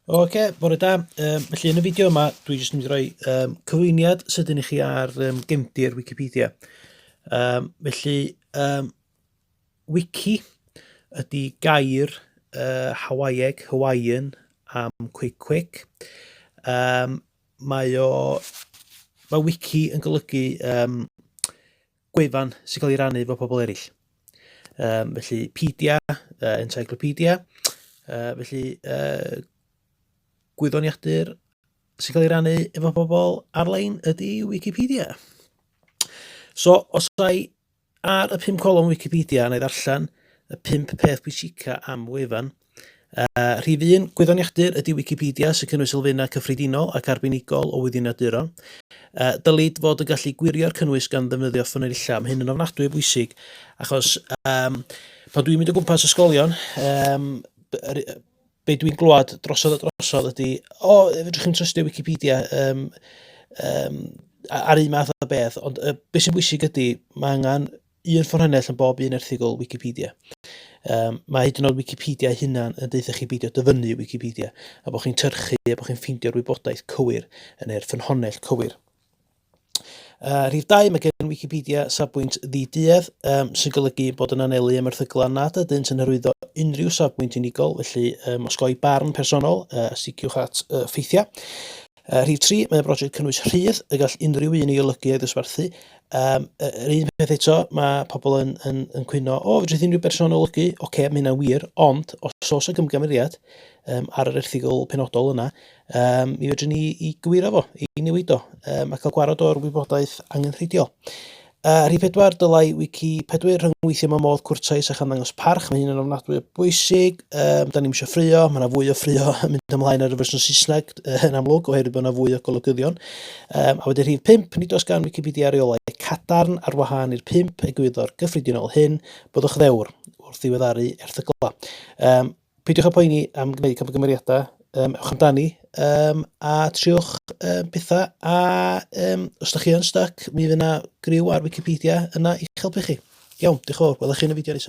Bore da. Felly yn y fideo yma, dwi jyst yn mynd i roi cyflwyniad sydyn i chi ar gefndir Wikipedia. Felly, wiki ydy gair Hawaiian am quick. Mae wiki yn golygu gwefan sy'n cael ei rannu efo pobl eraill. Felly, pedia, encyclopedia. Felly, gwyddoniadur sy'n cael ei rannu efo pobl ar-lein ydy Wikipedia. So, os ai ar y 5 colwm Wikipedia na i ddarllen y 5 peth pwysica am wefan. Rhif 1, gwyddoniadur ydy Wikipedia sy'n cynnwys elfennau cyffredinol ac arbenigol o wyddinaduron. Dylid fod yn gallu gwirio'r cynnwys gan ddefnyddio ffonelilla. Mae hyn yn ofnadwy o bwysig achos pan dwi'n mynd o gwmpas ysgolion, be dwi'n glwad drosodd ydy, fedrwch chi'n trystio Wikipedia ar un math o beth, ond beth sy'n bwysig ydy, mae angen un ffynhonnell yn bob un erthygl Wikipedia. Mae hyd yn oed Wikipedia hunan yn deitha chi beidio dyfynnu Wikipedia, a bod chi'n tyrchu a bod chi'n ffeindio'r wybodaeth cywir yn yr ffynhonnell cywir. Rhif 2, mae gen Wikipedia safbwynt ddiduedd sy'n golygu bod yn anelu am erthyglau nad ydynt yn hyrwyddo unrhyw safbwynt unigol, felly osgoi barn personol, siciwch at ffeithiau. Rhif 3, mae'n brosiect cynnwys rhydd y gall unrhyw un ei olygu ei ddosbarthu. Yr un peth eto, mae pobl yn cwyno, fedrith unrhyw berson olygu, mae hynna'n wir, ond os oes y gymgymeriad ar yr erthygl penodol yna, mi fedrwn ni i gywiro fo, i newid o, a cael gwarad o'r wybodaeth angenrheidiol. Rhif 4, dylai Wiki4 rhyngweithio mewn modd cwrtais a chamddangos parch. Mae hyn yn ofnadwy o bwysig. Da ni'n eisiau ffrio, mae yna fwy o ffrio yn mynd ymlaen ar y fersiwn Saesneg yn amlwg, oherwydd bod yna fwy o golygyddion. A wedyn rhif 5, nid oes gan Wikipedia reolau cadarn ar wahân i'r 5 egwyddor gyffredinol hyn, byddwch ddewr wrth ddiweddaru erthyglau. Peidiwch â poeni am gwneud camgymeriadau, ewch amdani, a triwch pethau, a os ydych chi yn stuck, mi fydd yna griw ar Wikipedia yna i'ch helpu chi. Iawn, diolch yn fawr, welwch chi yn y fideo nesaf.